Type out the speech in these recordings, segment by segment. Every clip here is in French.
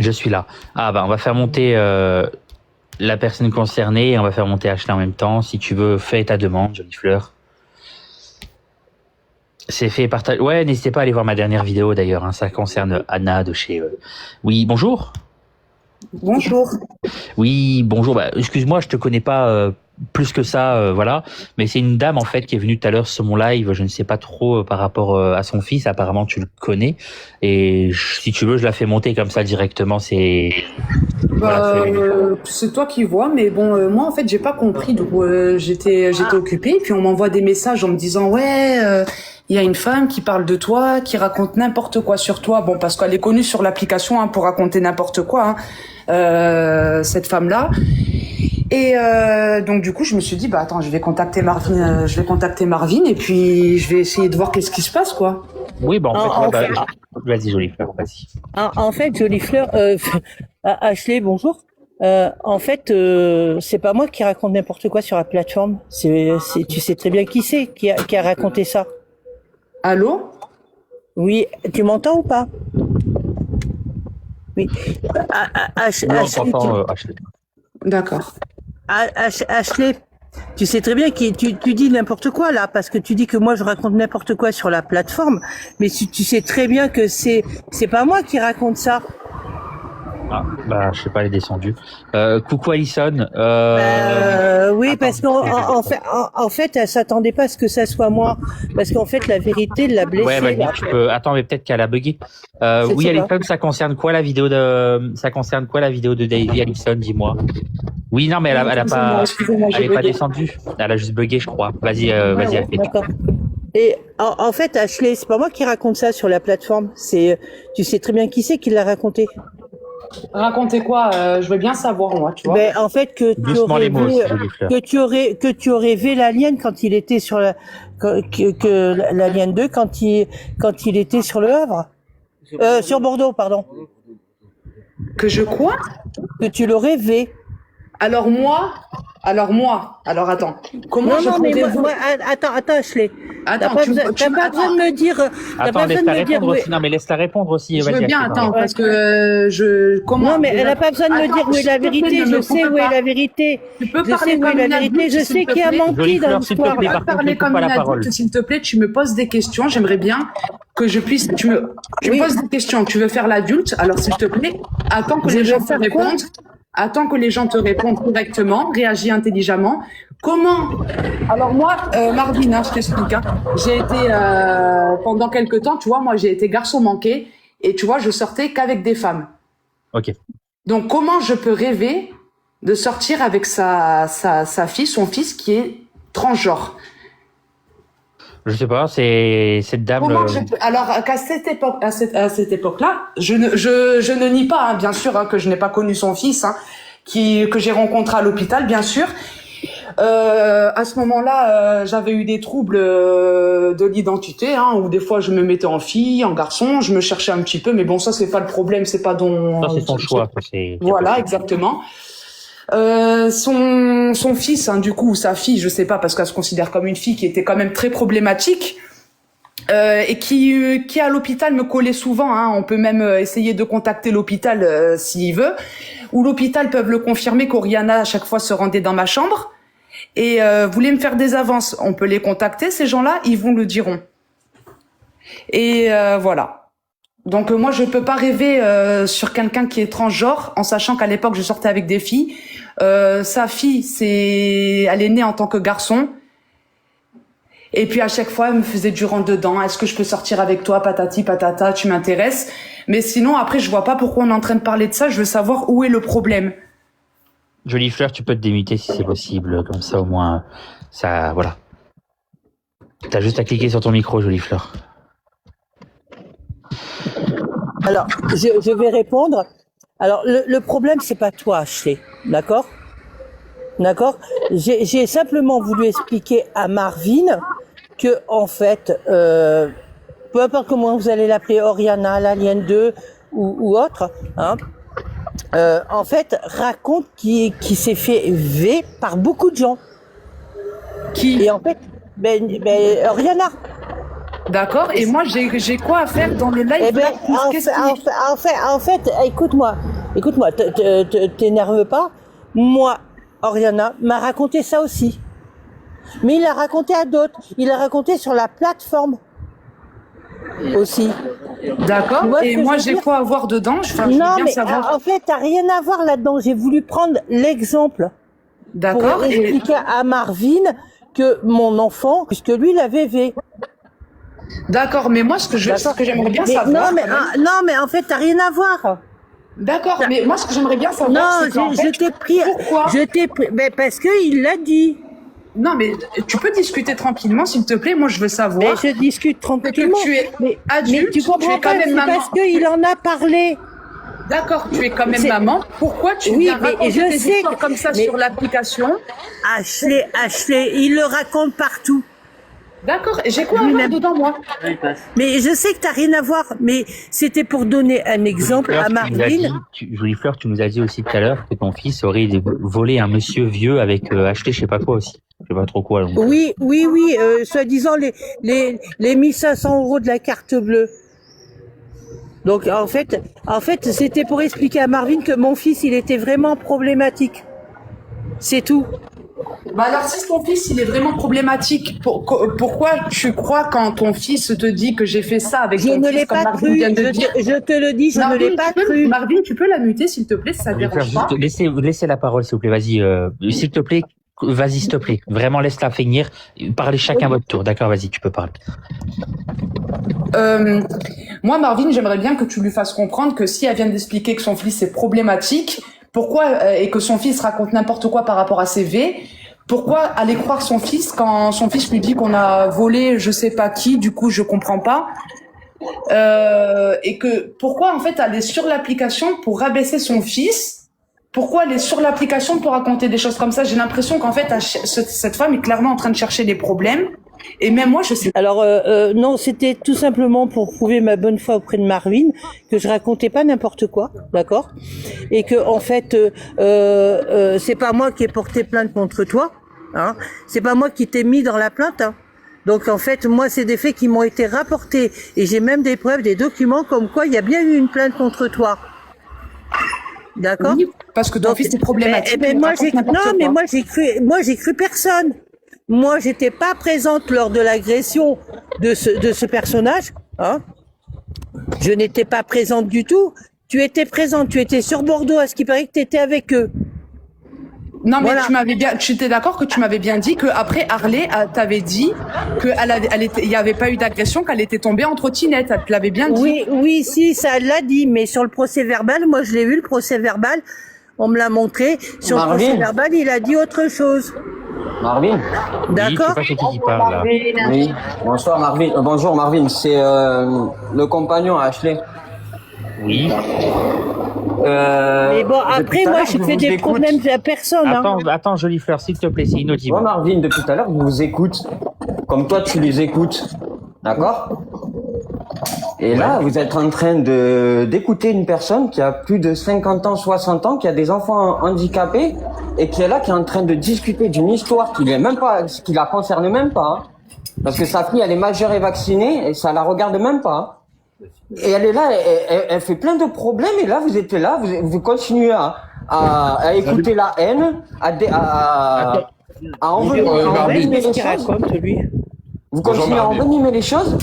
Je suis là. Ah bah on va faire monter la personne concernée et on va faire monter Ashley en même temps. Si tu veux, fais ta demande, jolie fleur. C'est fait partage. Ouais, n'hésitez pas à aller voir ma dernière vidéo d'ailleurs. Hein, ça concerne Anna de chez. Oui, bonjour. Bonjour. Oui, bonjour. Bah, excuse-moi, je te connais pas plus que ça, voilà. Mais c'est une dame en fait qui est venue tout à l'heure sur mon live. Je ne sais pas trop par rapport à son fils. Apparemment, tu le connais. Et si tu veux, je la fais monter comme ça directement. C'est. Bah, c'est toi qui vois, mais bon, moi en fait j'ai pas compris, donc j'étais occupée, puis on m'envoie des messages en me disant ouais, il y a une femme qui parle de toi, qui raconte n'importe quoi sur toi, bon parce qu'elle est connue sur l'application hein, pour raconter n'importe quoi, hein, cette femme-là. Et donc du coup je me suis dit bah attends, je vais contacter Marvin, et puis je vais essayer de voir qu'est-ce qui se passe quoi. Oui, bah en fait, vas-y jolie fleur, vas-y. En fait, jolie fleur, Ashley, bonjour. En fait, c'est pas moi qui raconte n'importe quoi sur la plateforme. Tu sais très bien qui c'est qui a raconté ça. Allô? Oui, tu m'entends ou pas? Oui. Ashley. D'accord. Ashley, tu sais très bien que tu dis n'importe quoi là, parce que tu dis que moi je raconte n'importe quoi sur la plateforme, mais tu sais très bien que c'est pas moi qui raconte ça. Ah, bah, je sais pas, elle est descendue. Coucou Alison. Oui, attends, parce qu'en fait, elle s'attendait pas à ce que ça soit moi, parce qu'en fait, la vérité l'a blessée. Ouais, bah, tu peux. Attends, mais peut-être qu'elle a bugué. Oui, Alison, ça concerne quoi la vidéo de Davy, Alison, dis-moi. Oui, non, mais elle est pas descendue. Elle a juste bugué, je crois. Vas-y, vas-y. D'accord. Et en fait, Ashley, c'est pas moi qui raconte ça sur la plateforme. Tu sais très bien qui c'est qui l'a raconté. Racontez quoi, je veux bien savoir moi, tu vois. Ben, en fait que tu aurais vu l'alien quand il était sur l'alien 2 quand il était sur le Havre. Sur Bordeaux, pardon. Que je quoi? Que tu l'aurais vu. Alors attends. Comment attends, Ashley. Attends, t'as pas besoin de me dire. Attends, laisse-la répondre aussi. Non, mais laisse-la répondre aussi. Je veux bien, attends, parce que Non, mais elle a pas besoin de me dire où est la vérité. Je sais où est la vérité. Tu peux parler comme une adulte. Je sais qui a menti dans l'histoire. Tu peux parler comme une adulte, s'il te plaît. Tu me poses des questions. J'aimerais bien que je puisse. Tu me poses des questions. Tu veux faire l'adulte. Alors, s'il te plaît, attends que les gens te répondent. Attends que les gens te répondent correctement, réagis intelligemment. Comment? Alors moi, Marvin, hein, je t'explique. Hein, j'ai été pendant quelques temps, tu vois, moi j'ai été garçon manqué et tu vois, je sortais qu'avec des femmes. Ok. Donc comment je peux rêver de sortir avec sa fille, son fils qui est transgenre? Je sais pas, c'est cette dame. Alors qu'à cette époque-là, je ne nie pas, hein, bien sûr, hein, que je n'ai pas connu son fils, hein, que j'ai rencontré à l'hôpital, bien sûr. À ce moment-là, j'avais eu des troubles de l'identité, hein, où des fois je me mettais en fille, en garçon, je me cherchais un petit peu, mais bon, ça c'est pas le problème, c'est pas dont. Ça c'est son choix. Voilà, exactement. Son fils, hein, du coup, ou sa fille, je sais pas, parce qu'elle se considère comme une fille qui était quand même très problématique, et qui à l'hôpital me collait souvent, hein. On peut même essayer de contacter l'hôpital s'il veut, ou l'hôpital peuvent le confirmer qu'Oriana à chaque fois se rendait dans ma chambre et voulait me faire des avances. On peut les contacter, ces gens-là, ils vous le diront. Et voilà. Donc moi je peux pas rêver sur quelqu'un qui est transgenre en sachant qu'à l'époque je sortais avec des filles. Sa fille elle est née en tant que garçon. Et puis à chaque fois elle me faisait du rentre dedans. Est-ce que je peux sortir avec toi, patati patata, tu m'intéresses. Mais sinon après je vois pas pourquoi on est en train de parler de ça. Je veux savoir où est le problème. Jolie fleur, tu peux te démuter si c'est possible, comme ça au moins ça voilà. T'as juste à cliquer sur ton micro, jolie fleur. Alors, je vais répondre. Alors, le problème, c'est pas toi, Ashley. D'accord? D'accord? J'ai simplement voulu expliquer à Marvin que, en fait, peu importe comment vous allez l'appeler, Oriana, l'Alien 2 ou autre, hein, en fait, raconte qui s'est fait V par beaucoup de gens. Qui? Et en fait, Oriana. D'accord. Et moi, j'ai quoi à faire dans le live? En fait, écoute-moi. écoute-moi, t'énerve pas. Moi, Oriana m'a raconté ça aussi. Mais il l'a raconté à d'autres. Il l'a raconté sur la plateforme aussi. D'accord. Tu vois ce Et que moi, je veux j'ai dire? quoi à voir dedans? Je veux Non, bien mais savoir. en fait, t'as rien à voir là-dedans. J'ai voulu prendre l'exemple pour D'accord. Et expliquer à Marvin que mon enfant, puisque lui, il a VV. d'accord. Mais moi, ce que j'aimerais bien Mais savoir. non, mais en fait, t'as rien à voir. D'accord. Mais moi, ce que j'aimerais bien savoir, Non, c'est qu'en je fait, t'ai pris, pourquoi? mais parce que il l'a dit. Non, mais tu peux discuter tranquillement, s'il te plaît. Moi, je veux Mais savoir. je discute C'est tranquillement. que tu es Mais adulte, tu comprends tu es quand pas, même c'est maman. parce qu'il en a parlé. D'accord, tu es quand même C'est- maman. Pourquoi tu Oui, viens mais raconter je des sais histoires que- comme ça mais- sur l'application? Ashley, il le raconte partout. D'accord. Et j'ai quoi à Oui, voir mais- dedans, moi? Mais je sais que t'as rien à voir, mais c'était pour donner un exemple à Marvin. Jolie Fleur, tu nous as dit aussi tout à l'heure que ton fils aurait volé un monsieur vieux avec acheté je sais pas quoi aussi. Je sais pas trop quoi. Donc. Oui, soi-disant les 1500 € de la carte bleue. Donc en fait, c'était pour expliquer à Marvin que mon fils, il était vraiment problématique. C'est tout. Bah alors, si ton fils, il est vraiment problématique, pourquoi tu crois quand ton fils te dit que j'ai fait ça avec Je ton ne fils, l'ai comme pas Marvin cru. vient de dire? Je te le dis, je ne l'ai pas cru. Marvin, tu peux la muter, s'il te plaît, si ça te Jolie Fleur, dérange pas? juste laissez la parole s'il vous plaît. Vas-y, s'il te plaît. Vas-y, s'il te plaît. Vraiment, laisse-la finir. Parlez chacun votre tour. D'accord, vas-y, tu peux parler. Moi, Marvin, j'aimerais bien que tu lui fasses comprendre que si elle vient d'expliquer que son fils est problématique, pourquoi, et que son fils raconte n'importe quoi par rapport à ses V, pourquoi aller croire son fils quand son fils lui dit qu'on a volé je sais pas qui, du coup je comprends pas. Et que pourquoi en fait aller sur l'application pour rabaisser son fils? Pourquoi aller sur l'application pour raconter des choses comme ça? J'ai l'impression qu'en fait cette femme est clairement en train de chercher des problèmes. Et même moi je sais. Alors non, c'était tout simplement pour prouver ma bonne foi auprès de Marvin que je racontais pas n'importe quoi, d'accord? Et que en fait c'est pas moi qui ai porté plainte contre toi, hein? C'est pas moi qui t'ai mis dans la plainte, hein? Donc en fait, moi c'est des faits qui m'ont été rapportés et j'ai même des preuves, des documents comme quoi il y a bien eu une plainte contre toi. D'accord? Oui, parce que ton fils est problématique. Mais il moi raconte n'importe quoi. moi j'ai cru personne. Moi, j'étais pas présente lors de l'agression de ce personnage, hein. Je n'étais pas présente du tout. Tu étais présente, tu étais sur Bordeaux, à ce qui paraît que tu étais avec eux. Non, mais Voilà. tu étais d'accord que tu m'avais bien dit que après Harley t'avait dit que il y avait pas eu d'agression, qu'elle était tombée en trottinette. Elle te l'avait bien dit. Oui, si, ça l'a dit, mais sur le procès verbal, moi je l'ai vu, le procès verbal, on me l'a montré. Sur Marvin. le procès verbal, il a dit autre chose. Marvin? Oui, je sais D'accord? pas c'est qui parle là. Oui. Bonsoir Marvin. Bonjour Marvin, c'est le compagnon à Ashley. Oui. Mais bon, depuis après, tout à moi, l'heure, je je fais vous des écoute. problèmes à personne, hein. Attends, Jolie Fleur, s'il te plaît, c'est inaudible. Moi Marvin, depuis tout à l'heure, je vous écoute. Comme toi, tu les écoutes. D'accord? Et là, vous êtes en train d'écouter une personne qui a plus de 50 ans, 60 ans, qui a des enfants handicapés, et qui est là, qui est en train de discuter d'une histoire qui la concerne même pas, hein. Parce que sa fille, elle est majeure et vaccinée, et ça la regarde même pas, hein. Et elle est là, elle fait plein de problèmes, et là, vous êtes là, vous continuez à écouter la haine, à envenimer les Qu'est-ce qu'il choses. raconte, lui? Vous continuez à envenimer les choses?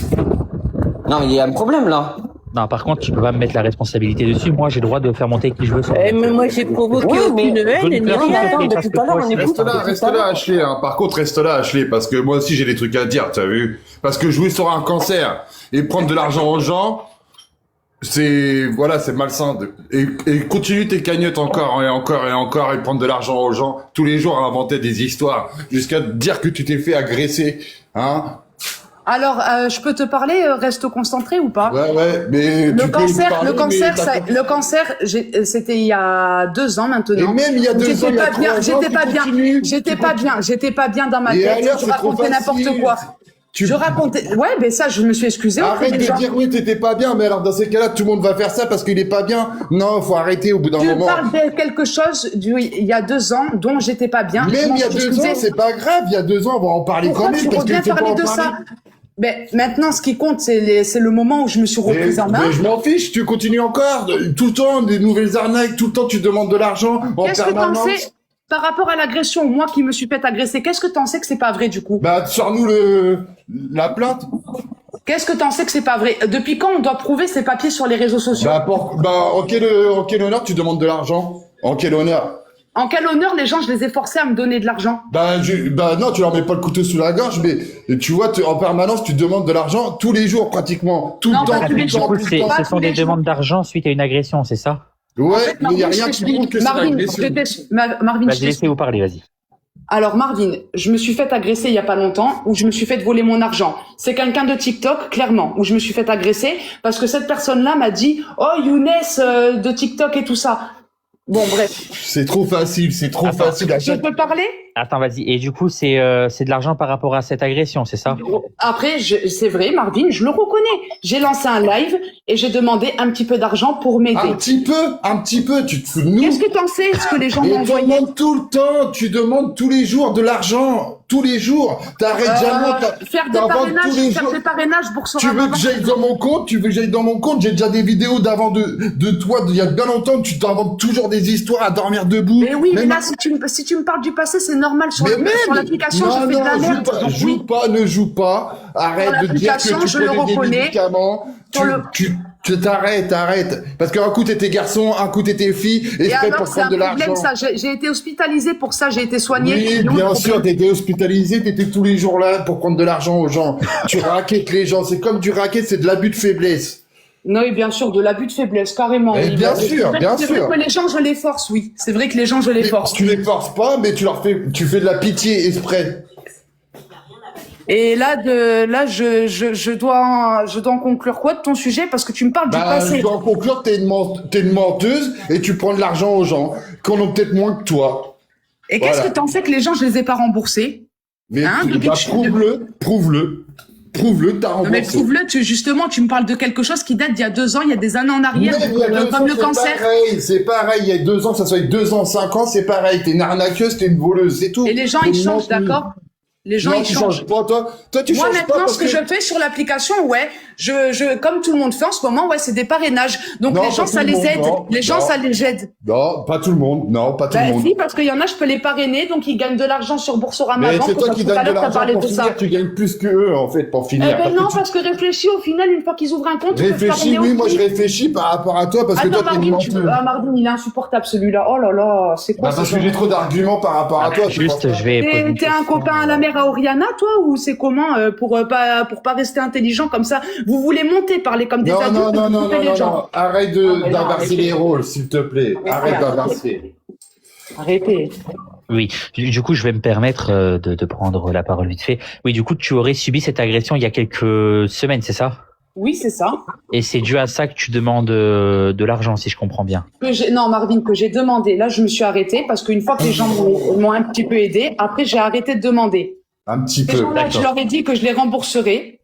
Non, il y a un problème, là. Non, par contre, tu peux pas me mettre la responsabilité dessus. Moi, j'ai le droit de faire monter qui je veux. Mais moi, j'ai provoqué Oui, mais- aucune haine, ni Non, mais rien. attends, Depuis tout à l'heure, on écoute. Reste là, Ashley. Hein. Par contre, reste là, Ashley, parce que moi aussi j'ai des trucs à dire, tu as vu. Parce que jouer sur un cancer et prendre de l'argent aux gens, c'est malsain. Et continue tes cagnottes encore et encore et encore et prendre de l'argent aux gens tous les jours à inventer des histoires jusqu'à te dire que tu t'es fait agresser, hein. Alors, je peux te parler, reste concentré ou pas? Ouais, mais Le tu peux me parler, mais le cancer, c'était il y a 2 ans maintenant. Et même il y a 2 ans, il y a 3 ans, j'étais pas bien dans ma Et tête. alors, Je c'est trop racontais n'importe facile. quoi. Tu- Je racontais, ouais, mais ça, je me suis excusée. auprès Arrête des de gens. dire oui, t'étais pas bien, mais alors dans ces cas-là, tout le monde va faire ça parce qu'il est pas bien. Non, faut arrêter au bout d'un Tu moment. parles de quelque chose il y a 2 ans dont j'étais pas bien. Même il y a 2 ans, c'est pas grave. Il y a 2 ans, on va en parler Pourquoi quand même tu parce qu'il reviens faut pas parler en de parler. ça? Mais maintenant, ce qui compte, c'est le moment où je me suis reprise en main. Mais je m'en fiche, tu continues encore. Tout le temps, des nouvelles arnaques, tout le temps, tu demandes de l'argent en Qu'est-ce que t'en permanence. sais par rapport à l'agression, moi qui me suis fait agresser, qu'est-ce que t'en sais que c'est pas vrai du coup? Bah, sors-nous la plainte. Qu'est-ce que t'en sais que c'est pas vrai? Depuis quand on doit prouver ces papiers sur les réseaux sociaux? En quel honneur tu demandes de l'argent? En quel honneur? En quel honneur les gens, je les ai forcés à me donner de l'argent? Bah non, tu leur mets pas le couteau sous la gorge, mais tu vois, en permanence, tu demandes de l'argent tous les jours pratiquement, tout Non, le temps, pas tout tous les le jours. temps, Du coup, tout le temps. ce sont des demandes d'argent suite à une agression, c'est ça? Ouais, En fait, mais il y a Marvin, rien je qui t'explique. prouve que c'est Marvin, l'agression. Marvin, je Vas-y, laissez-vous parler, vas-y. Alors Marvin, je me suis fait agresser il y a pas longtemps, où je me suis fait voler mon argent. C'est quelqu'un de TikTok, clairement, où je me suis fait agresser parce que cette personne-là m'a dit « Oh Younes de TikTok et tout ça ». Bon bref. C'est trop facile, c'est trop Attends, facile. À Je chaque... peux parler? Attends, vas-y. Et du coup, c'est de l'argent par rapport à cette agression, c'est ça? Après, c'est vrai, Marvin, je le reconnais. J'ai lancé un live et j'ai demandé un petit peu d'argent pour m'aider. Un petit peu, tu te fous de nous. Qu'est-ce que t'en sais, ce que les gens Et m'ont tu envoyé? demandes tout le temps, tu demandes tous les jours de l'argent, tous les jours. T'arrêtes jamais. Faire des parrainages, pour se Tu veux que j'aille dans mon compte, j'ai déjà des vidéos d'avant de toi, d'il y a bien longtemps, tu t'inventes toujours des histoires à dormir debout. Mais oui, mais Même- là, si tu me parles du passé, c'est normal. Sur Mais sur l'application, je fais de la merde. Donc oui. ne joue pas. Arrête de dire que l'application, tu je le prenais des reconnais. médicaments. Sur le- Tu t'arrêtes. Parce qu'un coup t'étais garçon, un coup t'étais fille, et Et c'est alors, pour c'est un prendre de problème, l'argent. ça. J'ai été hospitalisée pour ça, j'ai été soignée. Oui, Donc, bien problème. sûr, t'étais hospitalisé, t'étais tous les jours là pour prendre de l'argent aux gens. Tu raquettes les gens, c'est comme du racket, c'est de l'abus de faiblesse. Non, et bien sûr, de l'abus de faiblesse, carrément. Eh oui. bien C'est sûr, vrai- bien C'est sûr. vrai que les gens, je les force, oui. C'est vrai que les gens, je les force. Tu les forces pas, mais tu fais de la pitié exprès. Et là, je dois en conclure quoi de ton sujet? Parce que tu me parles du Bah, passé. je dois en conclure, t'es une menteuse et tu prends de l'argent aux gens, qu'on ont peut-être moins que toi. Et qu'est-ce voilà. que t'en sais que les gens, je les ai pas remboursés? Mais Hein, depuis bah, que je- prouve-le, t'as Non, mais remboursé. prouve-le, justement, tu me parles de quelque chose qui date d'il y a 2 ans, il y a des années en arrière, Mais il y a 2 ans, comme le cancer. C'est pareil, il y a 2 ans, ça soit 2 ans, 5 ans, c'est pareil. T'es une arnaqueuse, t'es une voleuse, c'est tout. Et les gens, T'es ils une changent, menteuse. d'accord? Les gens, Non, ils tu changent. changes pas, toi tu Moi, changes pas maintenant, parce ce que je fais sur l'application, ouais, comme tout le monde fait en ce moment, ouais, c'est des parrainages. Donc, Non, les gens, pas ça tout le les monde, aide. non, Les gens, non. ça les aide. Non, pas tout le monde, Bah, le monde. si, parce qu'il y en a, je peux les parrainer, donc ils gagnent de l'argent sur Boursorama. Mais Banque, c'est toi qui tout à donnes de l'heure, t'as l'argent parlé pour de finir, ça. tu gagnes plus que eux, en fait, pour finir. Eh ben Parce non, que parce que réfléchis, au final, une fois qu'ils ouvrent un compte, ils peuvent Réfléchis, parrainer oui, moi aussi. je réfléchis par rapport à toi, parce que Attends, toi t'es une Marvin, menteuse. Marvin, il est insupportable, celui-là. Oh là là, c'est quoi Bah, parce ce que j'ai genre? trop d'arguments par rapport à toi. c'est pour Juste, ça. je vais poser une T'es un question. copain à la mère à Oriana, toi, ou c'est comment pour pas rester intelligent comme ça? Vous voulez monter, parler comme des Non, adultes, non, non, vous non, coupez non, les non, gens. non, arrête Ah, mais non, d'inverser arrêtez. les rôles, s'il te plaît. Mais Arrête voilà. d'inverser. Arrêtez. Oui, du coup, je vais me permettre de prendre la parole vite fait. Oui, du coup, tu aurais subi cette agression il y a quelques semaines, c'est ça? Oui, c'est ça. Et c'est dû à ça que tu demandes de l'argent, si je comprends bien. Non, Marvin, que j'ai demandé. Là, je me suis arrêtée parce qu'une fois que les gens m'ont un petit peu aidé, après, j'ai arrêté de demander. Un petit Ces peu. gens-là, je leur ai dit que je les rembourserais.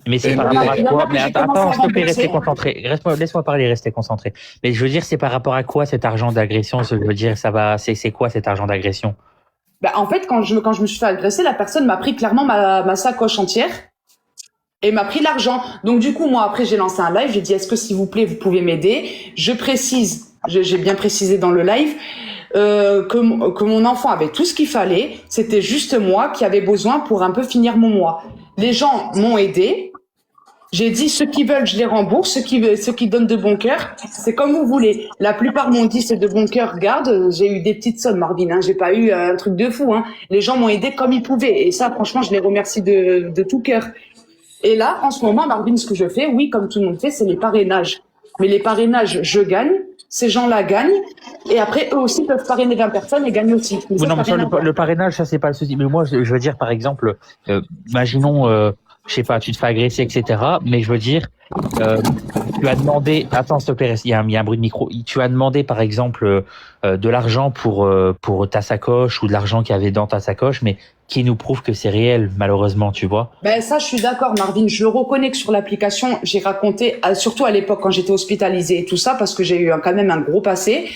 Mais c'est Et par mais- rapport à Il y en a quoi? que Mais j'ai attends, commencé à s'il te plaît, rembourser. restez concentré. Laisse-moi parler, restez concentré. Mais je veux dire, c'est par rapport à quoi cet argent d'agression? Je veux dire, c'est quoi cet argent d'agression? Bah, en fait, quand je me suis fait agresser, la personne m'a pris clairement ma sacoche entière et m'a pris l'argent. Donc, du coup, moi, après, j'ai lancé un live. J'ai dit, est-ce que, s'il vous plaît, vous pouvez m'aider? Je précise, j'ai bien précisé dans le live, que mon enfant avait tout ce qu'il fallait. C'était juste moi qui avait besoin pour un peu finir mon mois. Les gens m'ont aidé. J'ai dit, ceux qui veulent, je les rembourse. Ceux qui donnent de bon cœur, c'est comme vous voulez. La plupart m'ont dit, c'est de bon cœur. Regarde, j'ai eu des petites sommes, Marvin. Hein, j'ai pas eu un truc de fou. Hein. Les gens m'ont aidé comme ils pouvaient. Et ça, franchement, je les remercie de tout cœur. Et là, en ce moment, Marvin, ce que je fais, oui, comme tout le monde fait, c'est les parrainages. Mais les parrainages, je gagne. Ces gens-là gagnent. Et après, eux aussi peuvent parrainer 20 personnes et gagnent aussi. Mais Oui, ça, non, mais ça ça, n'a rien à voir. le parrainage, ça, c'est pas le souci. Mais moi, je veux dire, par exemple, imaginons, je sais pas, tu te fais agresser, etc. Mais je veux dire, tu as demandé, attends, s'il te plaît, il y a un bruit de micro. Tu as demandé, par exemple, de l'argent pour ta sacoche ou de l'argent qu'il y avait dans ta sacoche, mais qui nous prouve que c'est réel, malheureusement, tu vois. Ben ça, je suis d'accord, Marvin. Je le reconnais que sur l'application, j'ai raconté, surtout à l'époque quand j'étais hospitalisée et tout ça, parce que j'ai eu quand même un gros passé.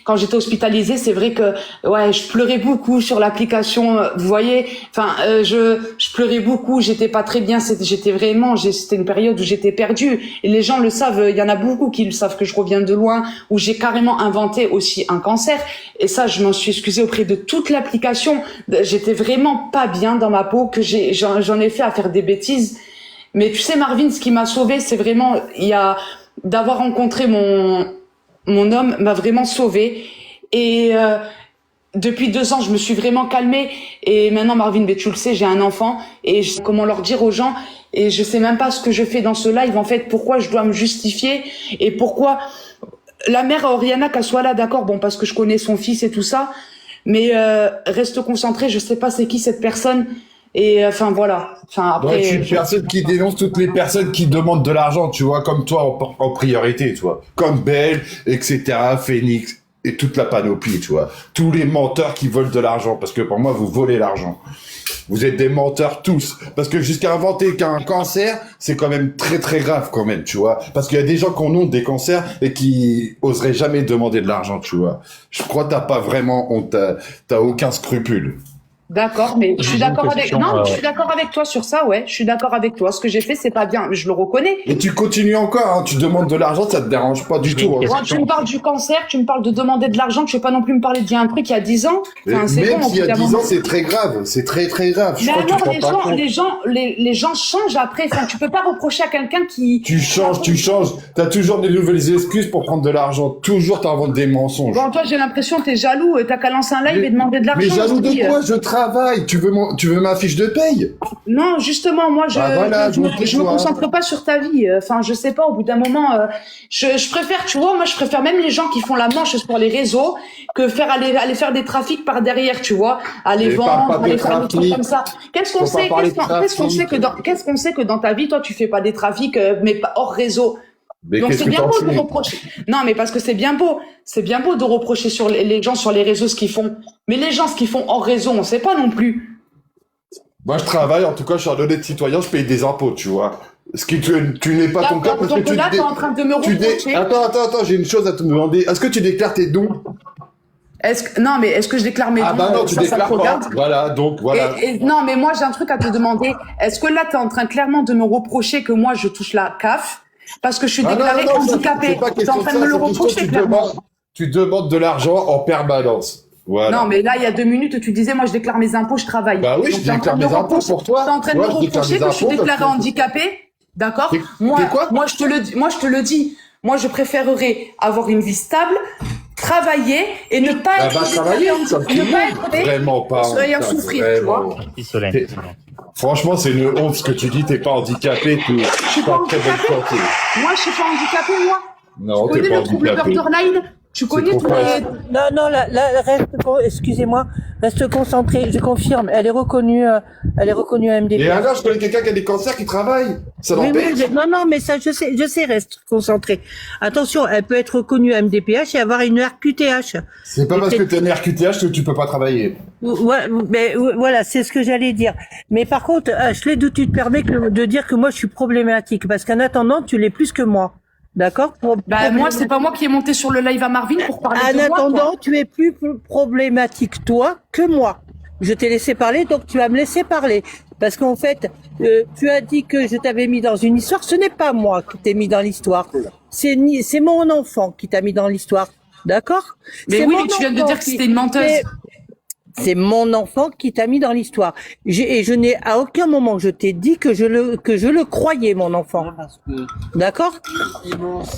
quand j'étais hospitalisée, c'est vrai que ouais, je pleurais beaucoup sur l'application. Vous voyez, enfin, je pleurais beaucoup. J'étais pas très bien. C'était une période où j'étais perdue. Et les gens le savent. Il y en a beaucoup qui le savent que je reviens de loin, où j'ai carrément inventé aussi un cancer. Et ça, je m'en suis excusée auprès de toute l'application. J'étais vraiment pas bien dans ma peau, que j'en ai fait à faire des bêtises. Mais tu sais, Marvin, ce qui m'a sauvée, c'est vraiment d'avoir rencontré mon homme m'a vraiment sauvée. Et depuis 2 ans, je me suis vraiment calmée. Et maintenant, Marvin, tu le sais, j'ai un enfant. Et je sais comment leur dire aux gens. Et je sais même pas ce que je fais dans ce live. En fait, pourquoi je dois me justifier et pourquoi la mère Oriana qu'elle soit là, d'accord, bon, parce que je connais son fils et tout ça. Mais reste concentré. Je sais pas c'est qui cette personne. Et enfin voilà. Enfin après. Ouais, je suis une personne qui dénonce toutes les personnes qui demandent de l'argent, tu vois, comme toi en priorité, tu vois, comme Belle, etc., Phoenix et toute la panoplie, tu vois, tous les menteurs qui volent de l'argent, parce que pour moi vous volez l'argent. Vous êtes des menteurs tous, parce que jusqu'à inventer qu'un cancer, c'est quand même très très grave quand même, tu vois, parce qu'il y a des gens qui ont des cancers et qui oseraient jamais demander de l'argent, tu vois. Je crois que t'as pas vraiment honte, t'as aucun scrupule. D'accord, mais je suis J'ai une d'accord avec. question, Non, je suis d'accord avec toi sur ça, ouais. Je suis d'accord avec toi. Ce que j'ai fait, c'est pas bien. Je le reconnais. Et tu continues encore, hein, tu demandes de l'argent, ça te dérange pas du J'ai tout. une Hein. Quand tu me parles du cancer, tu me parles de demander de l'argent, tu veux pas non plus me parler d'il y a un truc il y a 10 ans. Enfin, c'est Même bon, s'il y au bout a d'un 10 moment. ans, c'est très grave, c'est très très grave. Je Mais crois que tu te alors, rends pas compte. les gens changent après. Enfin, tu peux pas reprocher à quelqu'un qui. Tu changes. T'as toujours des nouvelles excuses pour prendre de l'argent. Toujours t'inventes des mensonges. Bon, toi, j'ai l'impression que t'es jaloux. T'as qu'à lancer un live et demander de l'argent. Mais jaloux aussi. de quoi? Je travaille. Tu veux ma fiche de paye? Non, justement, moi, Bah voilà, je me tais-toi. concentre pas sur ta vie. Enfin, je sais pas, au bout d'un moment, je préfère, tu vois, moi, je préfère même les gens qui font la manche sur les réseaux que aller faire des trafics par derrière, tu vois, aller Mais parle vendre, pas de aller faire des trucs trafic. comme ça. Qu'est-ce qu'on Faut pas sait, parler de qu'est-ce qu'on sait que dans ta vie, toi, tu fais pas des trafics, mais pas hors réseau. Mais Donc qu'est-ce c'est que bien t'en beau de sais? reprocher. Non, mais parce que c'est bien beau de reprocher sur les gens sur les réseaux ce qu'ils font. Mais les gens ce qu'ils font hors réseau, on sait pas non plus. Moi, je travaille. En tout cas, je suis un honnête citoyen. Je paye des impôts, tu vois. Ce qui tu n'es pas Là, ton cas parce que donc là, t'es en train de me reprocher. Attends, j'ai une chose à te demander. Est-ce que tu déclares tes dons? Non, mais est-ce que je déclare mes dons? Ah bah non, tu ça te déclares pas. regarde. Voilà, donc voilà. Non, mais moi j'ai un truc à te demander. Est-ce que là t'es en train clairement de me reprocher que moi je touche la CAF parce que je suis Ah déclarée non, handicapée? c'est pas T'es question en de train ça, de me le c'est question reprocher que clairement. tu demandes de l'argent en permanence. Voilà. Non, mais là il y a 2 minutes tu disais moi je déclare mes impôts, je travaille. Bah oui, Donc, je t'es en déclare train de mes me impôts reprocher- pour toi. T'es en train de Moi, me je déclare reprocher mes que je suis impôts parce déclarée que- handicapée, d'accord? T'es quoi Moi je te le dis. Moi je préférerais avoir une vie stable, travailler et ne pas Ah être bah déclarée travailler, handicapée, comme tout le ne pas monde. être Vraiment pas. et en putain, souffrir, tu vraiment. vois. Petit Solène. T'es- Franchement, c'est une honte ce que tu dis. T'es pas handicapé, Je suis t'es pas en très bonne handicapée. santé. Moi je suis pas handicapée, moi. Non, Tu t'es connais pas le trouble handicapé. borderline? Tu connais tous pourquoi- les... Non, excusez-moi, reste concentré. Je confirme, elle est reconnue à MDP. Et alors, je connais quelqu'un qui a des cancers qui travaille. Ça Oui, l'empêche. non, mais ça, je sais, reste concentré. Attention, elle peut être reconnue à MDPH et avoir une RQTH. C'est pas parce que t'es un RQTH que tu peux pas travailler. Ouais, mais voilà, c'est ce que j'allais dire. Mais par contre, Ashley, d'où tu te permets de dire que moi je suis problématique, parce qu'en attendant, tu l'es plus que moi. D'accord? Bah, moi, c'est pas moi qui ai monté sur le live à Marvin pour parler En de moi. attendant, tu es plus problématique, toi, que moi. Je t'ai laissé parler, donc tu vas me laisser parler. Parce qu'en fait, tu as dit que je t'avais mis dans une histoire. Ce n'est pas moi qui t'ai mis dans l'histoire. C'est mon enfant qui t'a mis dans l'histoire. D'accord? Mais C'est oui, mon mais tu viens de enfant dire que c'était une menteuse. C'est mon enfant qui t'a mis dans l'histoire. Et je n'ai à aucun moment je t'ai dit que je le croyais, mon enfant. D'accord?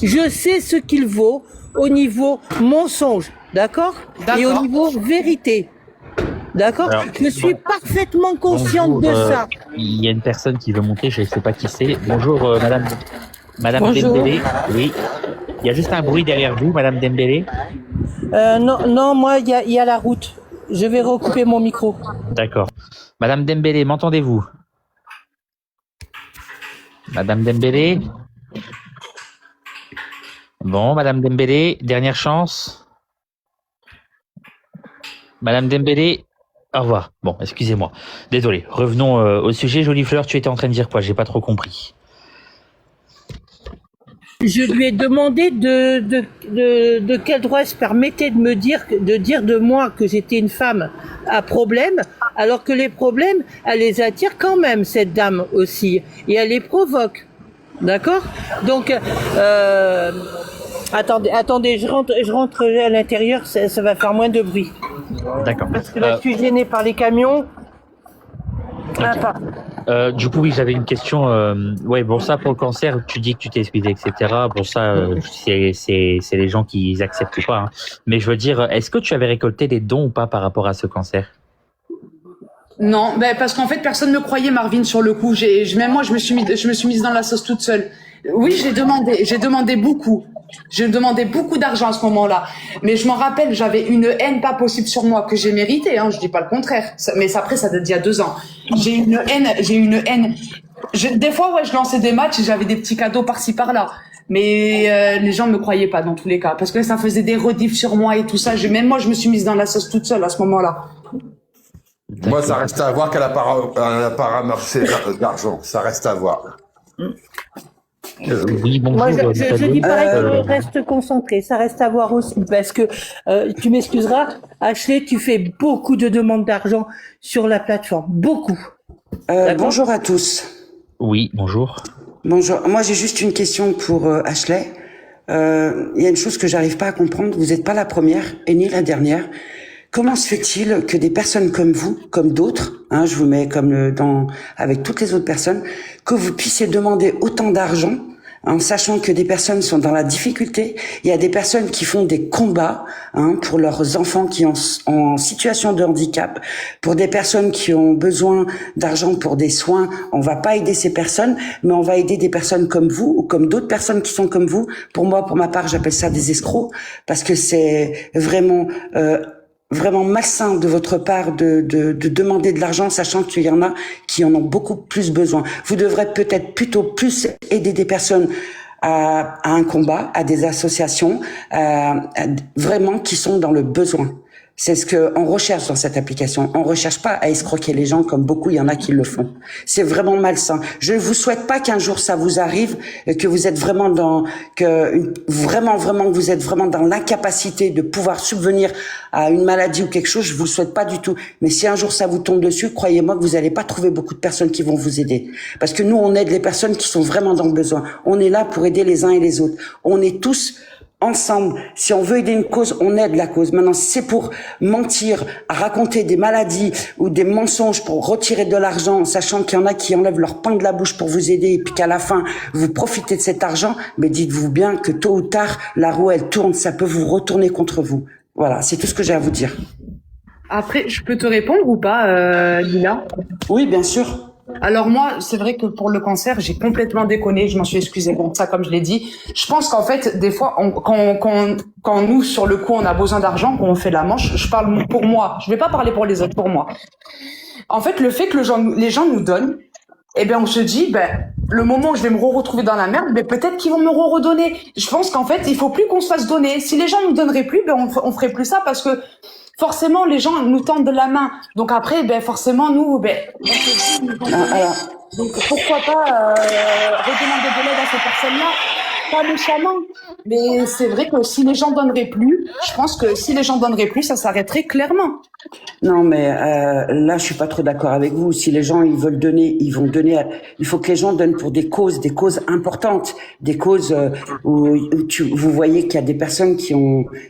Je sais ce qu'il vaut au niveau mensonge. D'accord? Et au niveau vérité. D'accord? Alors, Je suis parfaitement consciente Bonjour, de ça. Il y a une personne qui veut monter, je ne sais pas qui c'est. Bonjour, Madame Bonjour. Dembélé. Oui. Il y a juste un bruit derrière vous, Madame Dembélé. Non, moi, il y a la route. Je vais recouper mon micro. D'accord. Madame Dembélé, m'entendez-vous? Madame Dembélé? Bon, Madame Dembélé, dernière chance. Madame Dembélé, au revoir. Bon, excusez-moi. Désolé. Revenons au sujet. Jolie Fleur, tu étais en train de dire quoi? J'ai pas trop compris. Je lui ai demandé de quel droit elle se permettait de dire de moi que j'étais une femme à problème, alors que les problèmes, elle les attire quand même, cette dame aussi, et elle les provoque. D'accord? Donc, attendez, je rentre à l'intérieur, ça va faire moins de bruit. D'accord. Parce que là, je suis gênée par les camions. Ah, pardon. Du coup, oui, j'avais une question. Ouais, bon, ça pour le cancer, tu dis que tu t'es excusé, etc. Bon, ça, c'est les gens qui acceptent pas. Hein. Mais je veux dire, est-ce que tu avais récolté des dons ou pas par rapport à ce cancer? Non, ben parce qu'en fait personne ne me croyait, Marvin, sur le coup. Même moi je me suis mise dans la sauce toute seule. Oui, j'ai demandé beaucoup. J'ai demandé beaucoup d'argent à ce moment-là. Mais je m'en rappelle, j'avais une haine pas possible sur moi que j'ai méritée, hein, je dis pas le contraire. Mais après ça date d'il y a 2 ans. J'ai une haine. Des fois ouais, je lançais des matchs et j'avais des petits cadeaux par-ci par-là. Mais les gens me croyaient pas dans tous les cas parce que ça faisait des rediffs sur moi et tout ça. Même moi je me suis mise dans la sauce toute seule à ce moment-là. Moi, ça reste à voir qu'elle a pas ramassé d'argent. Ça reste à voir. Oui, bonjour. Moi, je dis pareil, reste concentré. Ça reste à voir aussi, parce que tu m'excuseras, Ashley, tu fais beaucoup de demandes d'argent sur la plateforme, beaucoup. Bonjour à tous. Oui, bonjour. Bonjour. Moi, j'ai juste une question pour Ashley. Il y a une chose que j'arrive pas à comprendre. Vous n'êtes pas la première et ni la dernière. Comment se fait-il que des personnes comme vous, comme d'autres, hein, je vous mets comme avec toutes les autres personnes, que vous puissiez demander autant d'argent en sachant que des personnes sont dans la difficulté. Il y a des personnes qui font des combats pour leurs enfants qui sont en situation de handicap, pour des personnes qui ont besoin d'argent pour des soins. On va pas aider ces personnes, mais on va aider des personnes comme vous ou comme d'autres personnes qui sont comme vous. Pour moi, pour ma part, j'appelle ça des escrocs parce que c'est vraiment malsain de votre part de demander de l'argent, sachant qu'il y en a qui en ont beaucoup plus besoin. Vous devrez peut-être plutôt plus aider des personnes à un combat, à des associations, vraiment qui sont dans le besoin. C'est ce que on recherche dans cette application. On recherche pas à escroquer les gens comme beaucoup il y en a qui le font. C'est vraiment malsain. Je ne vous souhaite pas qu'un jour ça vous arrive, que vous êtes vraiment vraiment que vous êtes vraiment dans l'incapacité de pouvoir subvenir à une maladie ou quelque chose. Je vous le souhaite pas du tout. Mais si un jour ça vous tombe dessus, croyez-moi que vous n'allez pas trouver beaucoup de personnes qui vont vous aider. Parce que nous, on aide les personnes qui sont vraiment dans le besoin. On est là pour aider les uns et les autres. On est tous ensemble. Si on veut aider une cause, on aide la cause. Maintenant, si c'est pour mentir, raconter des maladies ou des mensonges pour retirer de l'argent, sachant qu'il y en a qui enlèvent leur pain de la bouche pour vous aider et puis qu'à la fin, vous profitez de cet argent, mais dites-vous bien que tôt ou tard, la roue, elle tourne, ça peut vous retourner contre vous. Voilà, c'est tout ce que j'ai à vous dire. Après, je peux te répondre ou pas, Lila? Oui, bien sûr. Alors moi, c'est vrai que pour le cancer, j'ai complètement déconné, je m'en suis excusée pour ça, comme je l'ai dit. Je pense qu'en fait, des fois, quand nous, sur le coup, on a besoin d'argent, qu'on fait la manche, je parle pour moi, je vais pas parler pour les autres, pour moi. En fait, le fait que les gens nous donnent, eh ben on se dit, le moment où je vais me retrouver dans la merde, peut-être qu'ils vont me redonner. Je pense qu'en fait, il faut plus qu'on se fasse donner. Si les gens nous donneraient plus, on ferait plus ça parce que forcément, les gens nous tendent la main. Donc après, forcément, nous, on se dit, donc pourquoi pas redemander de l'aide à ces personnes-là, pas méchamment. Mais c'est vrai que si les gens donneraient plus, je pense que si les gens donneraient plus, ça s'arrêterait clairement. Non, mais là, je suis pas trop d'accord avec vous. Si les gens ils veulent donner, ils vont donner. Il faut que les gens donnent pour des causes importantes, des causes où vous voyez qu'il y a des personnes qui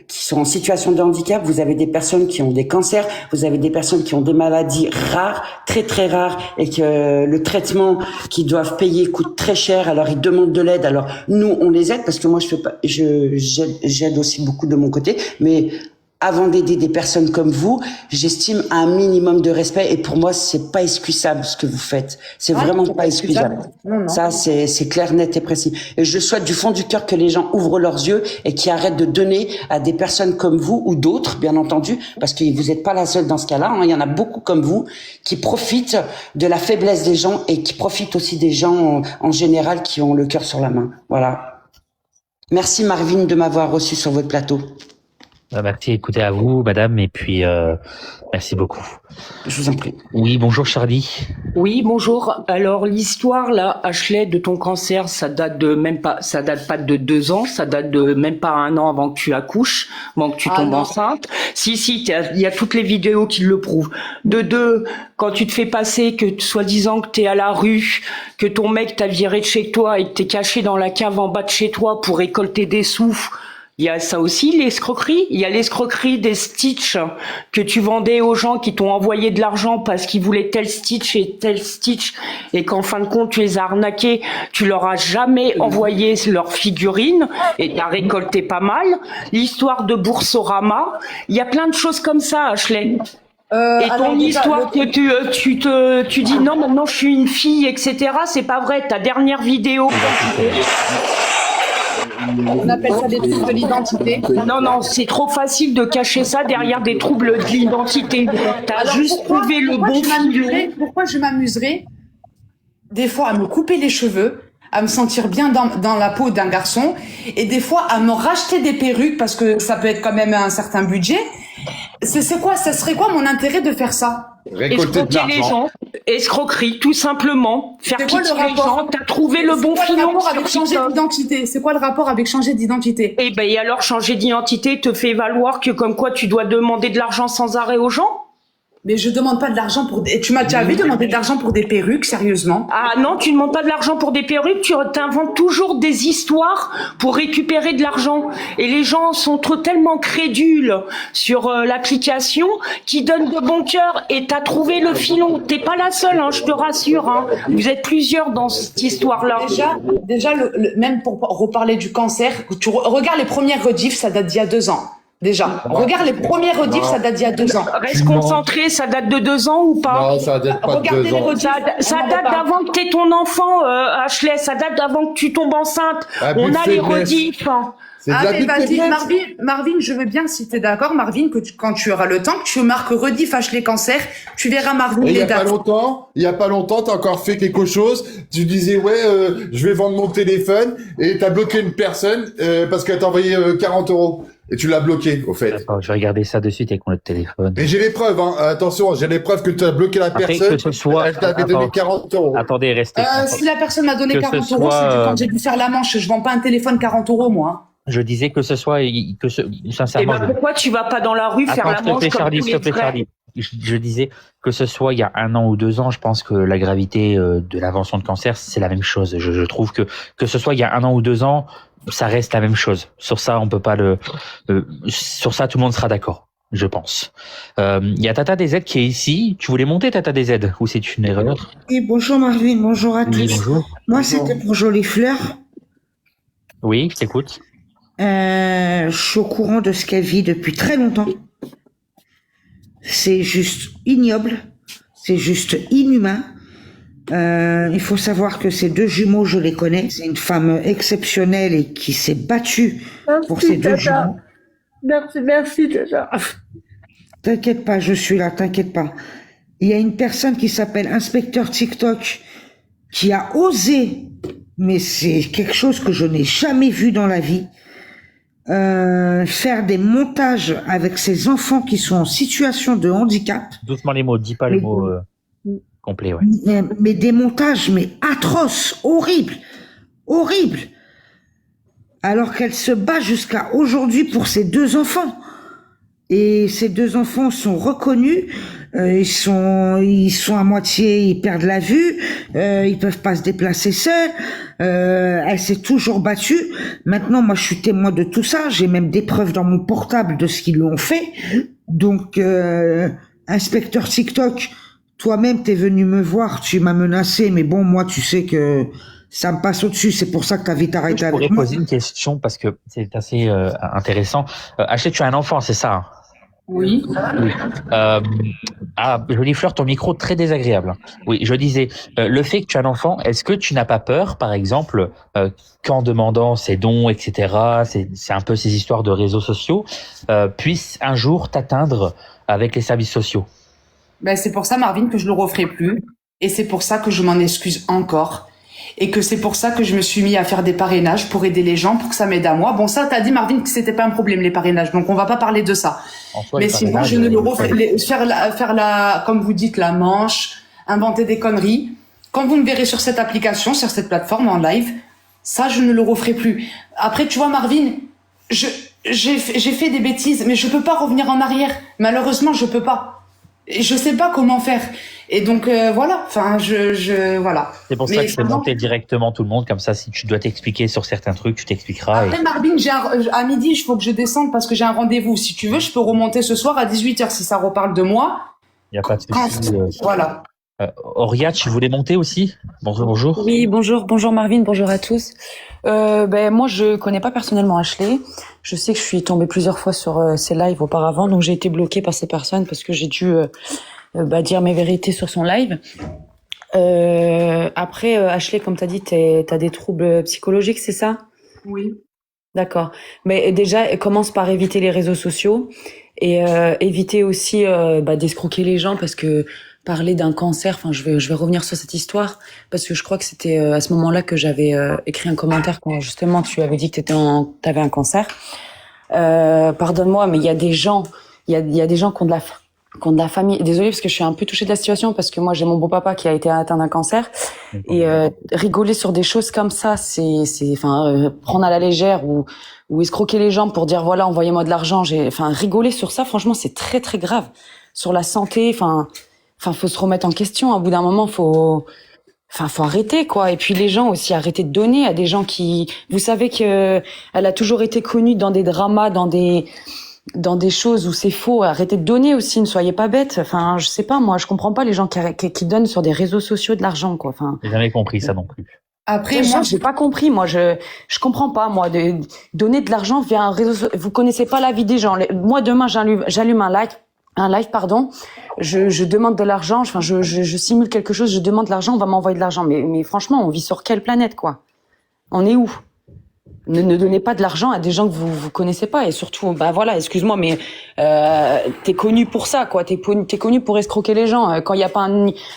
sont en situation de handicap. Vous avez des personnes qui ont des cancers. Vous avez des personnes qui ont des maladies rares, très très rares, et que le traitement qu'ils doivent payer coûte très cher. Alors ils demandent de l'aide. Alors nous, on les aide parce que moi, j'aide aussi beaucoup de mon côté, mais avant d'aider des personnes comme vous, j'estime un minimum de respect et pour moi, c'est pas excusable ce que vous faites. C'est vraiment pas excusable. Non. Ça, c'est clair, net et précis. Et je souhaite du fond du cœur que les gens ouvrent leurs yeux et qui arrêtent de donner à des personnes comme vous ou d'autres, bien entendu, parce que vous n'êtes pas la seule dans ce cas-là. Il y en a beaucoup comme vous qui profitent de la faiblesse des gens et qui profitent aussi des gens en général qui ont le cœur sur la main. Voilà. Merci Marvin de m'avoir reçu sur votre plateau. Merci, écoutez à vous, madame, et puis merci beaucoup. Je vous en prie. Oui, bonjour Charlie. Oui, bonjour. Alors l'histoire là, Ashley, de ton cancer, ça date pas de 2 ans, ça date de même pas 1 an avant que tu accouches, avant que tu tombes non. enceinte. Si, il y a toutes les vidéos qui le prouvent. De 2, quand tu te fais passer que soi-disant que t'es à la rue, que ton mec t'a viré de chez toi et que t'es caché dans la cave en bas de chez toi pour récolter des sous. Il y a ça aussi, l'escroquerie. Il y a l'escroquerie des Stitch que tu vendais aux gens qui t'ont envoyé de l'argent parce qu'ils voulaient tel Stitch et qu'en fin de compte, tu les as arnaqués. Tu leur as jamais envoyé leur figurine et t'as récolté pas mal. L'histoire de Boursorama. Il y a plein de choses comme ça, Ashley. Et ton histoire que tu dis non, maintenant je suis une fille, etc. C'est pas vrai. Ta dernière vidéo. On appelle ça des troubles de l'identité. Non, c'est trop facile de cacher ça derrière des troubles de l'identité. T'as juste trouvé le bon filon. Pourquoi je m'amuserais des fois à me couper les cheveux, à me sentir bien dans la peau d'un garçon, et des fois à me racheter des perruques parce que ça peut être quand même un certain budget. C'est quoi, ça serait quoi mon intérêt de faire ça? Récolter de Escroquer les l'argent. gens, escroquerie, tout simplement. Faire C'est quoi le quitter les rapport? gens. T'as trouvé le bon C'est quoi le filon rapport sur avec changer TikTok. d'identité? C'est quoi le rapport avec changer d'identité? Et alors changer d'identité te fait valoir que comme quoi tu dois demander de l'argent sans arrêt aux gens? Mais je demande pas de l'argent pour des... Tu m'as déjà vu demander de l'argent pour des perruques, sérieusement? Ah non, tu ne demandes pas de l'argent pour des perruques, tu t'inventes toujours des histoires pour récupérer de l'argent. Et les gens sont tellement crédules sur l'application qu'ils donnent de bon cœur et t'as trouvé le filon. T'es pas la seule, hein, je te rassure. Hein. Vous êtes plusieurs dans cette histoire-là. Déjà même pour reparler du cancer, tu regardes les premières rediffs, ça date d'il y a 2 ans. Déjà, regarde les premières rediffs, ça date d'il y a 2 ans. Reste concentré, ça date de 2 ans ou pas? Non, ça date pas de Regardez 2 les ans. rediffs. Ça date d'avant que t'aies ton enfant, Ashley. Ça date d'avant que tu tombes enceinte. Abus On de a les faiblesse. rediffs. C'est de Ah, l'abus mais de vas-y, faiblesse. Marvin, je veux bien, si t'es d'accord, Marvin, quand tu auras le temps, que tu marques rediff les cancers, tu verras, Marvin, Et il y les a pas dates. longtemps, t'as encore fait quelque chose. Tu disais je vais vendre mon téléphone et t'as bloqué une personne parce qu'elle t'a envoyé 40 € et tu l'as bloqué au fait. D'accord, je vais regarder ça de suite avec mon téléphone. Mais j'ai les preuves, hein. Attention, j'ai les preuves que tu as bloqué la Après, personne. que ce soit... Elle t'avait donné 40 €. Attendez, restez. Si la personne m'a donné Que 40 ce €, soit, c'est que quand j'ai dû faire la manche, je vends pas un téléphone 40 €, moi. Je disais que ce soit, Et sincèrement, pourquoi tu vas pas dans la rue faire la Attends, manche comme Charlie, tous s'il te les plaît, frères? Charlie. Je disais que ce soit il y a 1 an ou 2 ans, je pense que la gravité de l'invention de cancer, c'est la même chose. Je trouve que ce soit il y a 1 an ou 2 ans, ça reste la même chose. Sur ça, on peut pas sur ça, tout le monde sera d'accord, je pense. Il y a Tata DZ qui est ici. Tu voulais monter Tata DZ ou c'est une erreur? Oui, bonjour Marvin, bonjour à Oui, tous. bonjour. Moi, c'était pour Jolie Fleur. Oui, je t'écoute. Je suis au courant de ce qu'elle vit depuis très longtemps. C'est juste ignoble, c'est juste inhumain. Il faut savoir que ces 2 jumeaux, je les connais. C'est une femme exceptionnelle et qui s'est battue pour ces 2 jumeaux. Merci, déjà. T'inquiète pas, je suis là, t'inquiète pas. Il y a une personne qui s'appelle Inspecteur TikTok qui a osé, mais c'est quelque chose que je n'ai jamais vu dans la vie, faire des montages avec ces enfants qui sont en situation de handicap. Doucement les mots, dis pas le Mais- mot complet, ouais. Mais des montages, mais atroces, horribles, horribles. Alors qu'elle se bat jusqu'à aujourd'hui pour ses 2 enfants. Et ces 2 enfants sont reconnus, ils sont à moitié, ils perdent la vue, ils peuvent pas se déplacer seuls. Elle s'est toujours battue. Maintenant, moi, je suis témoin de tout ça. J'ai même des preuves dans mon portable de ce qu'ils lui ont fait. Donc, inspecteur TikTok, toi-même, t'es venu me voir, tu m'as menacé, mais bon, moi, tu sais que ça me passe au-dessus. C'est pour ça que t'as vite arrêté Je pourrais avec moi. poser une question parce que c'est assez intéressant. Ashley, tu as un enfant, c'est ça? Oui. Jolie Fleur, ton micro très désagréable. Oui, je disais, le fait que tu as un enfant, est-ce que tu n'as pas peur, par exemple, qu'en demandant ses dons, etc., c'est un peu ces histoires de réseaux sociaux, puissent un jour t'atteindre avec les services sociaux? Ben, c'est pour ça, Marvin, que je le referai plus. Et c'est pour ça que je m'en excuse encore. et que c'est pour ça que je me suis mis à faire des parrainages pour aider les gens, pour que ça m'aide à moi. Bon, ça, t'as dit, Marvin, que c'était pas un problème, les parrainages, donc on va pas parler de ça. En soi, Mais les sinon, parrainages, je ne le refais, faire la, comme vous dites, la manche, inventer des conneries. Quand vous me verrez sur cette application, sur cette plateforme en live, ça, je ne le referai plus. Après, tu vois, Marvin, j'ai fait des bêtises, mais je peux pas revenir en arrière. Malheureusement, je peux pas. Et je sais pas comment faire. Et donc, voilà. Enfin, voilà. c'est pour ça Mais que c'est monté directement tout le monde, comme ça, si tu dois t'expliquer sur certains trucs, tu t'expliqueras. Après, Marvin, à midi, il faut que je descende parce que j'ai un rendez-vous. Si tu veux, je peux remonter ce soir à 18h si ça reparle de moi. Il n'y a pas de souci. Voilà. Auria, tu voulais monter aussi? Bonjour. Oui, bonjour Marvin, bonjour à tous. Moi, je connais pas personnellement Ashley. Je sais que je suis tombée plusieurs fois sur ses lives auparavant, donc j'ai été bloquée par ces personnes parce que j'ai dû dire mes vérités sur son live. Après, Ashley, comme t'as dit, t'as des troubles psychologiques, c'est ça? Oui. D'accord. Mais déjà, commence par éviter les réseaux sociaux et éviter aussi d'escroquer les gens parce que parler d'un cancer, enfin je vais revenir sur cette histoire parce que je crois que c'était à ce moment-là que j'avais écrit un commentaire quand justement tu avais dit que t'avais un cancer. Pardonne-moi, mais il y a des gens qui ont de la famille. Désolée parce que je suis un peu touchée de la situation parce que moi j'ai mon beau-papa qui a été atteint d'un cancer et rigoler sur des choses comme ça, c'est prendre à la légère ou escroquer les gens pour dire voilà, envoyez-moi de l'argent, rigoler sur ça, franchement, c'est très très grave sur la santé, faut se remettre en question. Au bout d'un moment, faut arrêter, quoi. Et puis les gens aussi, arrêter de donner à des gens qui, vous savez que elle a toujours été connue dans des dramas, dans des choses où c'est faux. Arrêtez de donner aussi, ne soyez pas bêtes. Enfin, je sais pas, moi, je comprends pas les gens qui donnent sur des réseaux sociaux de l'argent, quoi. J'ai jamais compris ça non plus. Après, moi, j'ai pas compris. Moi, je comprends pas, moi, de donner de l'argent via un réseau. Vous connaissez pas la vie des gens. Moi, demain, j'allume un live, je demande de l'argent, je simule quelque chose, je demande de l'argent, on va m'envoyer de l'argent. Mais franchement, on vit sur quelle planète, quoi? On est où? Ne donnez pas de l'argent à des gens que vous connaissez pas. Et surtout, excuse-moi, mais t'es connu pour ça, quoi. T'es connu pour escroquer les gens. Quand il y a pas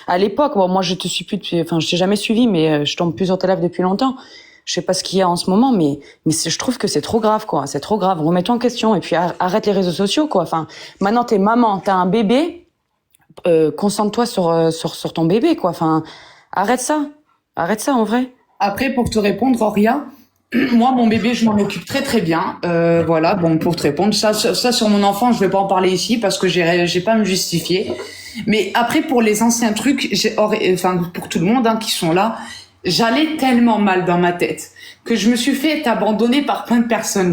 à l'époque, bon, moi je t'ai jamais suivi, mais je tombe plus sur tes lives depuis longtemps. Je sais pas ce qu'il y a en ce moment, mais je trouve que c'est trop grave, quoi. C'est trop grave. Remets-toi en question et puis arrête les réseaux sociaux, quoi. Enfin, maintenant t'es maman, t'as un bébé, concentre-toi sur ton bébé, quoi. Enfin, arrête ça en vrai. Après, pour te répondre, Auria, moi, mon bébé, je m'en occupe très très bien. Voilà, bon, pour te répondre, ça sur mon enfant, je vais pas en parler ici parce que j'ai pas à me justifier. Mais après, pour les anciens trucs, pour tout le monde qui sont là. J'allais tellement mal dans ma tête que je me suis fait abandonner par plein de personnes.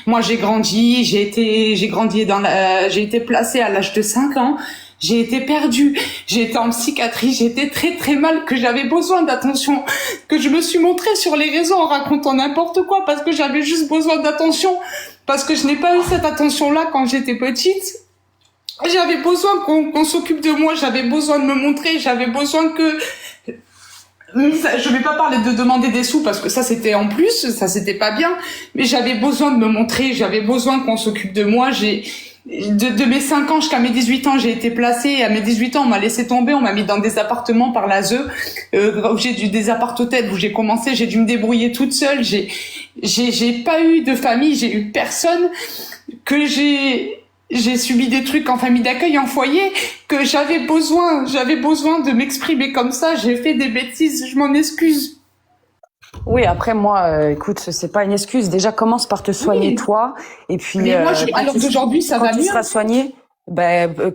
Moi, j'ai grandi j'ai été placée à l'âge de 5 ans. J'ai été perdue. J'ai été en psychiatrie. J'ai été très très mal, que j'avais besoin d'attention, que je me suis montrée sur les réseaux en racontant n'importe quoi parce que j'avais juste besoin d'attention, parce que je n'ai pas eu cette attention-là quand j'étais petite. J'avais besoin qu'on s'occupe de moi. J'avais besoin de me montrer. J'avais besoin que je vais pas parler de demander des sous parce que ça c'était en plus, ça c'était pas bien, mais j'avais besoin de me montrer, j'avais besoin qu'on s'occupe de moi. De mes 5 ans jusqu'à mes 18 ans, j'ai été placée. À mes 18 ans, on m'a laissé tomber, on m'a mis dans des appartements par l'ASE, des appart-hôtels où j'ai commencé, j'ai dû me débrouiller toute seule. J'ai pas eu de famille, j'ai eu personne, que j'ai subi des trucs en famille d'accueil, en foyer, que j'avais besoin de m'exprimer comme ça. J'ai fait des bêtises, je m'en excuse. Oui, après moi, écoute, c'est pas une excuse. Déjà, commence par te soigner toi, et puis. Mais moi, alors d'aujourd'hui, ça va mieux. Quand tu seras soigné,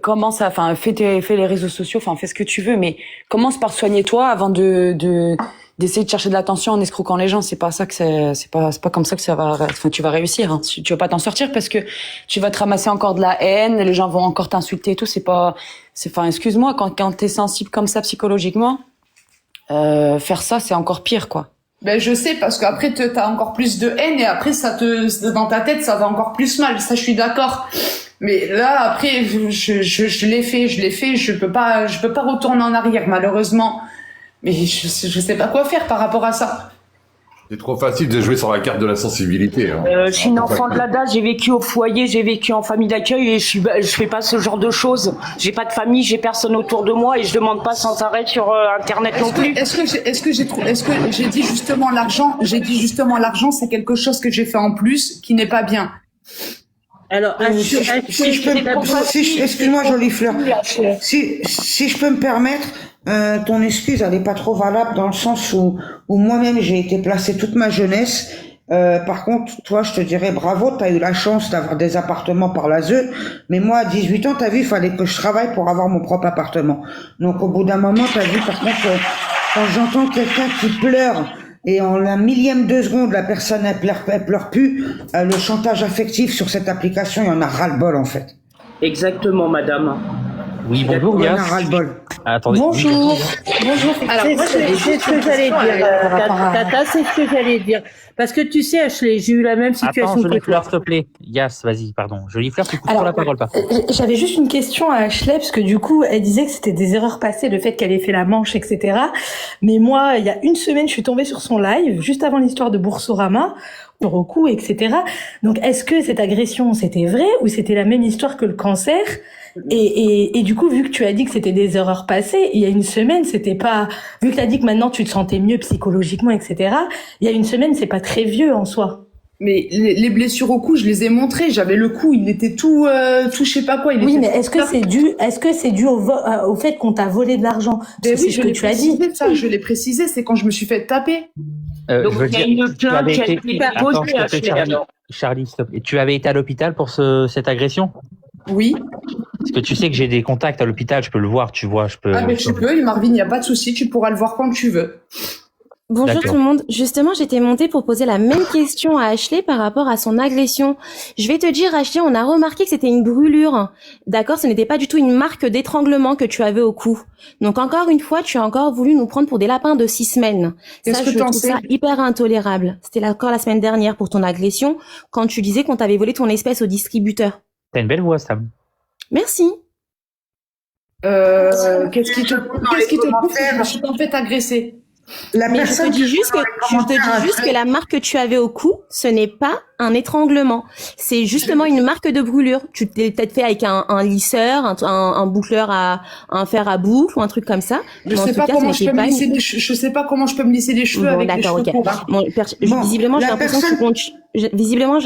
commence fais les réseaux sociaux, fais ce que tu veux, mais commence par soigner toi avant d'essayer de chercher de l'attention en escroquant les gens. C'est pas ça que c'est pas comme ça que ça va, tu vas réussir, hein. Tu vas pas t'en sortir parce que tu vas te ramasser encore de la haine, les gens vont encore t'insulter et tout. Excuse-moi, quand t'es sensible comme ça psychologiquement, faire ça, c'est encore pire, quoi. Ben, je sais, parce qu'après, t'as encore plus de haine et après, dans ta tête, ça va encore plus mal. Ça, je suis d'accord. Mais là, après, je l'ai fait, je peux pas retourner en arrière, malheureusement. Mais je sais pas quoi faire par rapport à ça. C'est trop facile de jouer sur la carte de la sensibilité. Hein. Je suis une enfant de l'ADA, j'ai vécu au foyer, j'ai vécu en famille d'accueil et je fais pas ce genre de choses. J'ai pas de famille, j'ai personne autour de moi et je demande pas sans arrêt sur Internet non plus. Est-ce que j'ai dit justement l'argent? J'ai dit justement l'argent, c'est quelque chose que j'ai fait en plus qui n'est pas bien. Alors, excuse-moi, Jolie Fleur. Si je peux me permettre, ton excuse, elle n'est pas trop valable dans le sens où moi-même j'ai été placée toute ma jeunesse. Par contre, toi, je te dirais bravo, t'as eu la chance d'avoir des appartements par l'ASE, mais moi, à 18 ans, t'as vu, il fallait que je travaille pour avoir mon propre appartement. Donc, au bout d'un moment, t'as vu, par contre, quand j'entends quelqu'un qui pleure, et en la millième de seconde, la personne, elle pleure plus, le chantage affectif sur cette application, il y en a ras-le-bol, en fait. Exactement, madame. Oui, bonjour, Il y en a Gas. ras-le-bol. Attendez. Bonjour. Bonjour. Alors, c'est ce que j'allais dire, Tata, c'est ce que j'allais dire. Parce que tu sais, Ashley, j'ai eu la même situation Attends, que Jolie toi. Fleur, s'il te plaît. Gas, vas-y, pardon. Jolie Fleur, tu coupes Alors, la parole, pas. J'avais juste une question à Ashley, parce que du coup, elle disait que c'était des erreurs passées, le fait qu'elle ait fait la manche, etc. Mais moi, il y a une semaine, je suis tombée sur son live, juste avant l'histoire de Boursorama, sur Roku, etc. Donc, est-ce que cette agression, c'était vrai, ou c'était la même histoire que le cancer? Et du coup, vu que tu as dit que c'était des erreurs passées, il y a une semaine, c'était pas, vu que tu as dit que maintenant tu te sentais mieux psychologiquement, etc. Il y a une semaine, c'est pas très vieux en soi. Mais les blessures au cou, je les ai montrées. J'avais le cou, il était tout je sais pas quoi. Oui, mais est-ce que c'est dû au fait qu'on t'a volé de l'argent? Ben oui, C'est ce que tu as dit. Ça, je l'ai précisé, c'est quand je me suis fait taper. Donc, je veux il y a dire, une plainte qui a été Attends, déposée, s'il te plaît, Ashley, alors. Charlie, s'il te plaît. Tu avais été à l'hôpital pour cette agression? Oui. Parce que tu sais que j'ai des contacts à l'hôpital, je peux le voir, tu vois, je peux. Ah, mais tu peux, Marvin, il n'y a pas de souci, tu pourras le voir quand tu veux. Bonjour D'accord. tout le monde. Justement, j'étais montée pour poser la même question à Ashley par rapport à son agression. Je vais te dire, Ashley, on a remarqué que c'était une brûlure. D'accord, ce n'était pas du tout une marque d'étranglement que tu avais au cou. Donc encore une fois, tu as encore voulu nous prendre pour des lapins de 6 semaines. Qu'est-ce Ça, que je t'en trouve sais? ça hyper intolérable. C'était encore la semaine dernière pour ton agression, quand tu disais qu'on t'avait volé ton espèce au distributeur. T'as une belle voix, Sam. Merci. Qu'est-ce qui te prouve que je me suis en fait agressée? Mais je te dis juste que la marque que tu avais au cou, ce n'est pas un étranglement. C'est justement une marque de brûlure. Tu t'es peut-être fait avec un lisseur, un boucleur un fer à boucle ou un truc comme ça. Je sais pas comment je peux me lisser les cheveux. Je sais pas comment je peux me lisser les cheveux avec les cheveux courts. Bon, visiblement, j'ai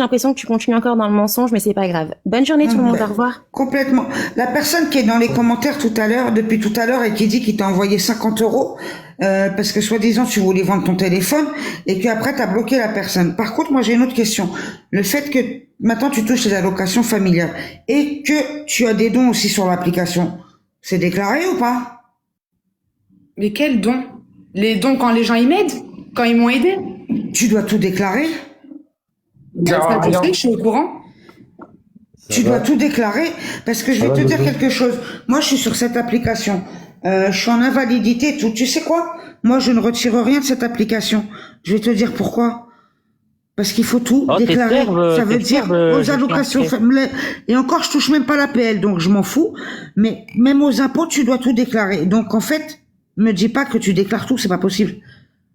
l'impression que tu continues encore dans le mensonge, mais c'est pas grave. Bonne journée tout le monde, au revoir. Complètement. La personne qui est dans les commentaires depuis tout à l'heure et qui dit qu'il t'a envoyé 50 €, parce que soi-disant tu voulais vendre ton téléphone et qu'après t'as bloqué la personne. Par contre, moi j'ai une autre question. Le fait que maintenant tu touches les allocations familiales et que tu as des dons aussi sur l'application, c'est déclaré ou pas? Mais quels dons? Les dons quand les gens y m'aident? Quand ils m'ont aidé? Tu dois tout déclarer. Ça, je sais, je suis au courant. Tu dois tout déclarer parce que je vais te dire quelque chose. Moi, je suis sur cette application. Je suis en invalidité et tout. Tu sais quoi? Moi, je ne retire rien de cette application. Je vais te dire pourquoi. Parce qu'il faut tout déclarer. Ça veut dire aux allocations familiales. Et encore, je touche même pas l'APL, donc je m'en fous. Mais même aux impôts, tu dois tout déclarer. Donc, en fait, me dis pas que tu déclares tout, c'est pas possible.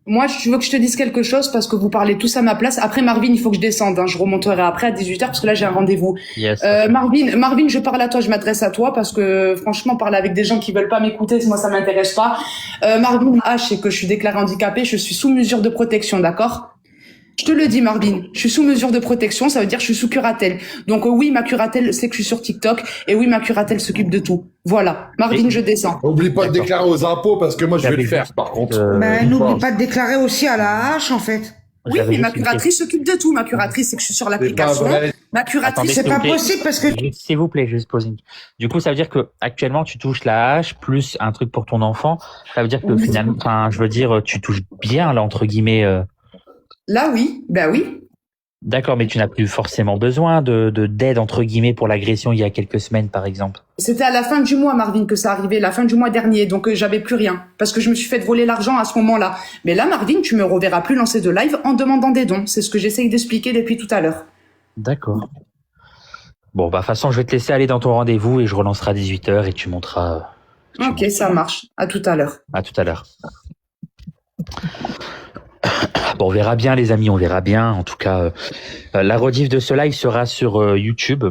Moi, tu veux que je te dise quelque chose parce que vous parlez tous à ma place. Après, Marvin, il faut que je descende. Je remonterai après à 18h parce que là, j'ai un rendez-vous. Yes. Marvin, je parle à toi, je m'adresse à toi parce que franchement, parler avec des gens qui veulent pas m'écouter, moi, ça m'intéresse pas. Marvin, c'est que je suis déclarée handicapée, je suis sous mesure de protection, d'accord? Je te le dis, Marvin, je suis sous mesure de protection, ça veut dire que je suis sous curatelle. Donc oui, ma curatelle sait que je suis sur TikTok, et oui, ma curatelle s'occupe de tout. Voilà. Marvin, je descends. Oublie pas de déclarer aux impôts, parce que moi, je vais le faire, par contre. N'oublie pas de déclarer aussi à la hache, en fait. Oui, mais ma curatrice s'occupe de tout. Ma curatrice, c'est que je suis sur l'application. Ma curatrice, c'est pas possible parce que... S'il vous plaît, juste poser une... Du coup, ça veut dire que actuellement, tu touches la hache plus un truc pour ton enfant. Ça veut dire que finalement, enfin, je veux dire, tu touches bien, là, entre guillemets... Là, oui. Ben oui. D'accord, mais tu n'as plus forcément besoin d'aide, entre guillemets, pour l'agression il y a quelques semaines, par exemple. C'était à la fin du mois, Marvin, que ça arrivait, la fin du mois dernier, donc j'avais plus rien, parce que je me suis fait voler l'argent à ce moment-là. Mais là, Marvin, tu me reverras plus lancer de live en demandant des dons. C'est ce que j'essaye d'expliquer depuis tout à l'heure. D'accord. Bon, bah, de toute façon, je vais te laisser aller dans ton rendez-vous et je relancerai à 18h et tu monteras... Ok, ça marche. À tout à l'heure. À tout à l'heure. Bon, on verra bien les amis, on verra bien. En tout cas, la rediff de ce live sera sur YouTube.